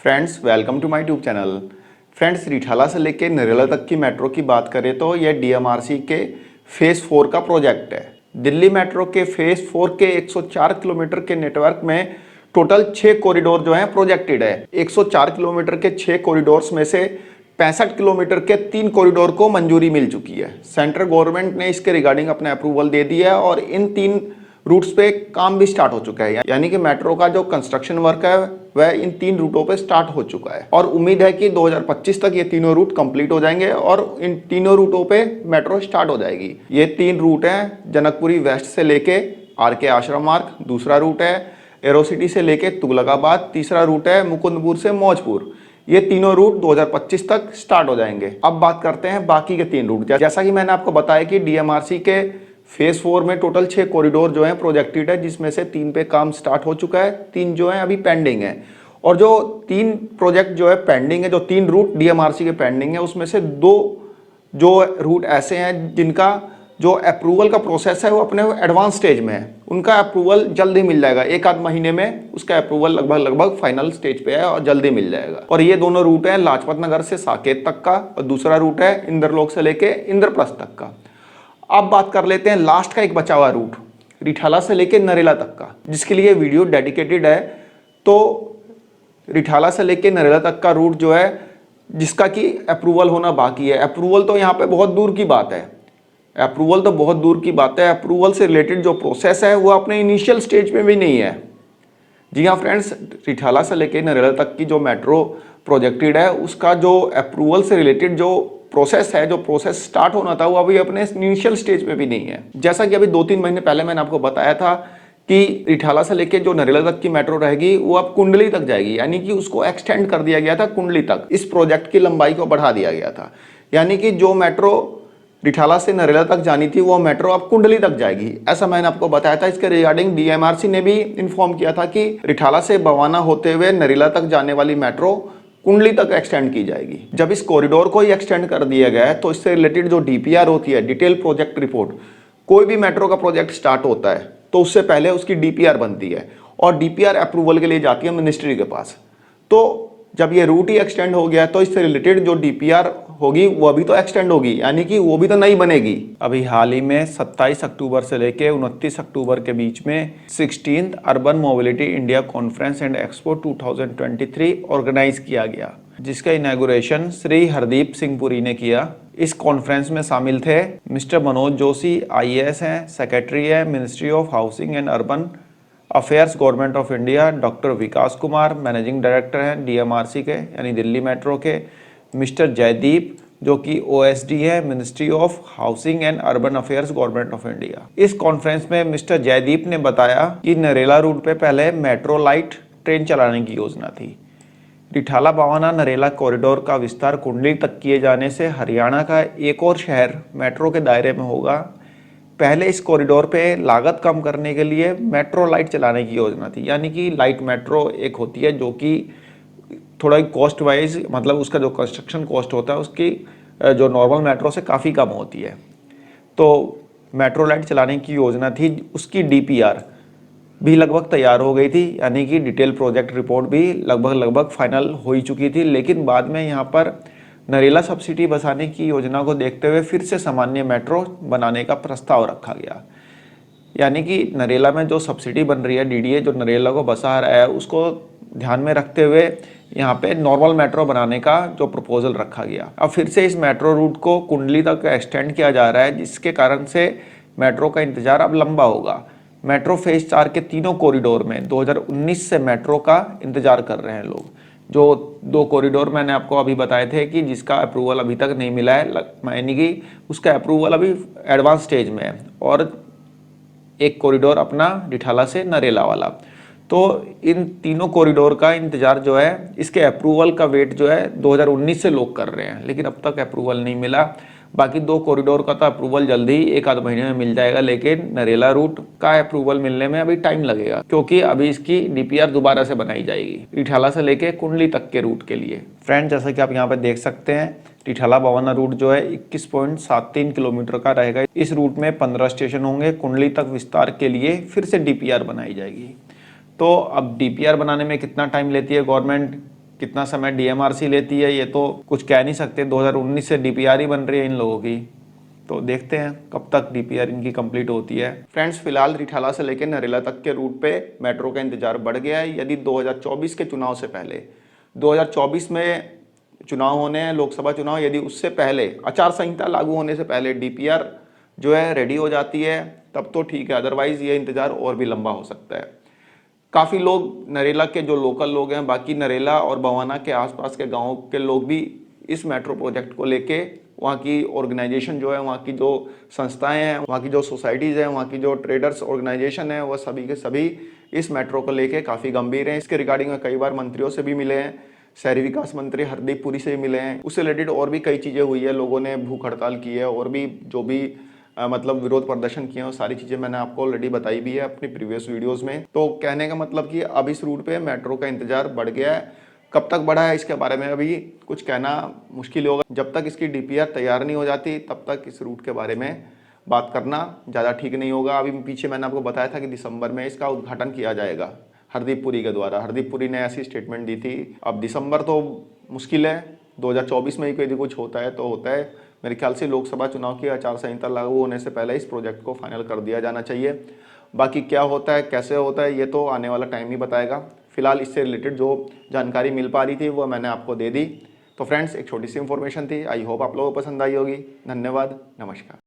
Friends welcome to my YouTube channel. Friends Rithala से लेकर नरेला तक की मेट्रो की बात करें तो यह डीएमआरसी के फेज़ 4 का प्रोजेक्ट है। दिल्ली मेट्रो के फेज़ 4 के 104 किलोमीटर के नेटवर्क में टोटल 6 कॉरिडोर जो हैं प्रोजेक्टेड है। 104 किलोमीटर के 6 कॉरिडोर्स में से 65 किलोमीटर के 3 कॉरिडोर को मंजूरी मिल चुकी है। सेंट्रल गवर्नमेंट ने इसके रिगार्डिंग अपने अप्रूवल दे दिया है और इन 3 रूट्स पे काम भी स्टार्ट हो चुका है। यानी कि मेट्रो का जो कंस्ट्रक्शन वर्क है वह इन 3 रूटों पे स्टार्ट हो चुका है और उम्मीद है कि 2025 तक ये तीनों रूट कंप्लीट हो जाएंगे और इन तीनों रूटों पे मेट्रो स्टार्ट हो जाएगी। ये 3 रूट हैं, जनकपुरी वेस्ट से लेके आर.के. आश्रम मार्ग, दूसरा रूट है एरोसिटी से लेके तुगलकाबाद, तीसरा रूट है मुकुंदपुर से मौजपुर। ये तीनों रूट 2025 तक स्टार्ट हो जाएंगे। अब बात करते हैं बाकी के 3 रूट। जैसा कि मैंने आपको बताया कि डीएमआरसी के फेज़ 4 में टोटल 6 कॉरिडोर जो हैं प्रोजेक्टेड है, जिसमें से 3 पे काम स्टार्ट हो चुका है, 3 जो है अभी पेंडिंग है। और जो 3 प्रोजेक्ट जो है पेंडिंग है, जो 3 रूट डीएमआरसी के पेंडिंग है, उसमें से 2 जो रूट ऐसे हैं जिनका जो अप्रूवल का प्रोसेस है वो अपने एडवांस स्टेज में है। उनका अप्रूवल जल्दी मिल जाएगा, एक आध महीने में उसका अप्रूवल लगभग फाइनल स्टेज पे है और जल्दी मिल जाएगा। और ये दोनों रूट हैं लाजपत नगर से साकेत तक का और दूसरा रूट है इंद्रलोक से लेके इंद्रप्रस्थ तक का। अब बात कर लेते हैं लास्ट का एक बचा हुआ रूट रिठाला से लेके नरेला तक का, जिसके लिए वीडियो डेडिकेटेड है। तो रिठाला से लेके नरेला तक का रूट जो है जिसका कि अप्रूवल होना बाकी है। अप्रूवल तो यहाँ पे बहुत दूर की बात है, अप्रूवल तो बहुत दूर की बात है। अप्रूवल से रिलेटेड जो प्रोसेस है वो अपने इनिशियल स्टेज में भी नहीं है। जी हाँ फ्रेंड्स, रिठाला से लेके नरेला तक की जो मेट्रो प्रोजेक्टेड है उसका जो अप्रूवल से रिलेटेड जो प्रोसेस है, जो प्रोसेस स्टार्ट होना था वो अभी अपने इनिशियल स्टेज पे भी नहीं है। जैसा कि अभी 2-3 महीने पहले मैंने आपको बताया था कि रिठाला से लेके जो नरेला तक की मेट्रो रहेगी वो अब कुंडली तक जाएगी, यानी कि उसको एक्सटेंड कर दिया गया था कुंडली तक। इस प्रोजेक्ट की लंबाई को बढ़ा दिया गया था, यानी कि जो मेट्रो रिठाला से नरेला तक जानी थी वो मेट्रो अब कुंडली तक जाएगी, ऐसा मैंने आपको बताया था। इसके रिगार्डिंग डीएमआरसी ने भी इन्फॉर्म किया था कि रिठाला से बवाना होते हुए नरेला तक जाने वाली मेट्रो कुंडली तक एक्सटेंड की जाएगी। जब इस कॉरिडोर को ही एक्सटेंड कर दिया गया है तो इससे रिलेटेड जो डीपीआर होती है, डिटेल प्रोजेक्ट रिपोर्ट, कोई भी मेट्रो का प्रोजेक्ट स्टार्ट होता है तो उससे पहले उसकी डीपीआर बनती है और डीपीआर अप्रूवल के लिए जाती है मिनिस्ट्री के पास। तो जब ये रूट ही एक्सटेंड हो गया तो इससे रिलेटेड जो डीपीआर होगी वो अभी तो एक्सटेंड होगी, यानी कि वो भी तो नई बनेगी। अभी हाल ही में 27 अक्टूबर से लेके 29 अक्टूबर के बीच में 16th urban mobility India conference and expo 2023 organise किया गया, जिसका इनॉग्रेशन श्री हरदीप सिंह पुरी ने किया। इस कॉन्फ्रेंस में शामिल थे मिस्टर मनोज जोशी, IAS हैं, सेक्रेटरी है ministry of housing and urban affairs government of India, doctor Vikas Kumar managing director हैं डीएमआरसी के यानी दिल्ली मेट्रो के, मिस्टर जयदीप जो कि OSD है ministry of housing and urban affairs government of India. इस कॉन्फ्रेंस में मिस्टर जयदीप ने बताया कि नरेला रूट पे पहले मेट्रो लाइट ट्रेन चलाने की योजना थी। रिठाला बवाना नरेला कॉरिडोर का विस्तार कुंडली तक किए जाने से हरियाणा का एक और शहर मेट्रो के दायरे में होगा। पहले इस कॉरिडोर पे लागत कम करने के लिए मेट्रो लाइट चलाने की योजना थी, यानी कि लाइट मेट्रो एक होती है जो कि थोड़ा कॉस्ट वाइज, मतलब उसका जो कंस्ट्रक्शन कॉस्ट होता है उसकी जो नॉर्मल मेट्रो से काफ़ी कम होती है। तो मेट्रो लाइट चलाने की योजना थी, उसकी डीपीआर भी लगभग तैयार हो गई थी, यानी कि डिटेल प्रोजेक्ट रिपोर्ट भी लगभग फाइनल हो ही चुकी थी। लेकिन बाद में यहाँ पर नरेला सब्सिडी बसाने की योजना को देखते हुए फिर से सामान्य मेट्रो बनाने का प्रस्ताव रखा गया, यानी कि नरेला में जो सब्सिडी बन रही है, DDA जो नरेला को बसा रहा है, उसको ध्यान में रखते हुए यहाँ पे नॉर्मल मेट्रो बनाने का जो प्रपोजल रखा गया। अब फिर से इस मेट्रो रूट को कुंडली तक एक्सटेंड किया जा रहा है, जिसके कारण से मेट्रो का इंतजार अब लंबा होगा। मेट्रो फेज 4 के तीनों कॉरिडोर में 2019 से मेट्रो का इंतजार कर रहे हैं लोग। जो 2 कॉरिडोर मैंने आपको अभी बताए थे कि जिसका अप्रूवल अभी तक नहीं मिला है, यानी कि उसका अप्रूवल अभी एडवांस स्टेज में है, और एक कॉरिडोर अपना रिठाला से नरेला वाला। तो इन तीनों कॉरिडोर का इंतजार जो है, इसके अप्रूवल का वेट जो है 2019 से लोग कर रहे हैं, लेकिन अब तक अप्रूवल नहीं मिला। बाकी 2 कॉरिडोर का तो अप्रूवल जल्दी ही एक आध महीने में मिल जाएगा, लेकिन नरेला रूट का अप्रूवल मिलने में अभी टाइम लगेगा, क्योंकि अभी इसकी डीपीआर दोबारा से बनाई जाएगी रिठाला से लेके कुंडली तक के रूट के लिए। फ्रेंड, जैसा कि आप यहाँ पे देख सकते हैं, रिठाला बवाना रूट जो है 21.73 किलोमीटर का रहेगा। इस रूट में 15 स्टेशन होंगे। कुंडली तक विस्तार के लिए फिर से डीपीआर बनाई जाएगी। तो अब डीपीआर बनाने में कितना टाइम लेती है गवर्नमेंट, कितना समय डीएमआरसी लेती है ये तो कुछ कह नहीं सकते। 2019 से डीपीआर ही बन रही है इन लोगों की, तो देखते हैं कब तक डीपीआर इनकी कंप्लीट होती है। फ्रेंड्स, फिलहाल रिठाला से लेकर नरेला तक के रूट पे मेट्रो का इंतजार बढ़ गया है। यदि 2024 के चुनाव से पहले, 2024 में चुनाव होने हैं, लोकसभा चुनाव, यदि उससे पहले आचार संहिता लागू होने से पहले डीपीआर जो है रेडी हो जाती है तब तो ठीक है, अदरवाइज ये इंतजार और भी लंबा हो सकता है। काफ़ी लोग नरेला के जो लोकल लोग हैं, बाकी नरेला और बवाना के आसपास के गाँव के लोग भी इस मेट्रो प्रोजेक्ट को लेके, वहाँ की ऑर्गेनाइजेशन जो है, वहाँ की जो संस्थाएं हैं, वहाँ की जो सोसाइटीज़ हैं, वहाँ की जो ट्रेडर्स ऑर्गेनाइजेशन है, वह सभी के सभी इस मेट्रो को लेके काफ़ी गंभीर हैं। इसके रिगार्डिंग में कई बार मंत्रियों से भी मिले हैं, शहरी विकास मंत्री हरदीप पुरी से भी मिले हैं। उससे रिलेटेड और भी कई चीज़ें हुई है, लोगों ने भूख हड़ताल की है और भी जो भी मतलब विरोध प्रदर्शन किए हैं, वो सारी चीज़ें मैंने आपको ऑलरेडी बताई भी है अपनी प्रीवियस वीडियोस में। तो कहने का मतलब कि अब इस रूट पे मेट्रो का इंतजार बढ़ गया है। कब तक बढ़ा है इसके बारे में अभी कुछ कहना मुश्किल होगा। जब तक इसकी डीपीआर तैयार नहीं हो जाती तब तक इस रूट के बारे में बात करना ज़्यादा ठीक नहीं होगा। अभी पीछे मैंने आपको बताया था कि दिसंबर में इसका उद्घाटन किया जाएगा हरदीप पुरी के द्वारा। हरदीप पुरी ने ऐसी स्टेटमेंट दी थी। अब दिसंबर तो मुश्किल है, 2024 में ही यदि कुछ होता है तो होता है। मेरे ख्याल से लोकसभा चुनाव की आचार संहिता लागू होने से पहले इस प्रोजेक्ट को फाइनल कर दिया जाना चाहिए। बाकी क्या होता है, कैसे होता है, ये तो आने वाला टाइम ही बताएगा। फिलहाल इससे रिलेटेड जो जानकारी मिल पा रही थी वो मैंने आपको दे दी। तो फ्रेंड्स, एक छोटी सी इन्फॉर्मेशन थी, आई होप आप लोगों को पसंद आई होगी। धन्यवाद, नमस्कार।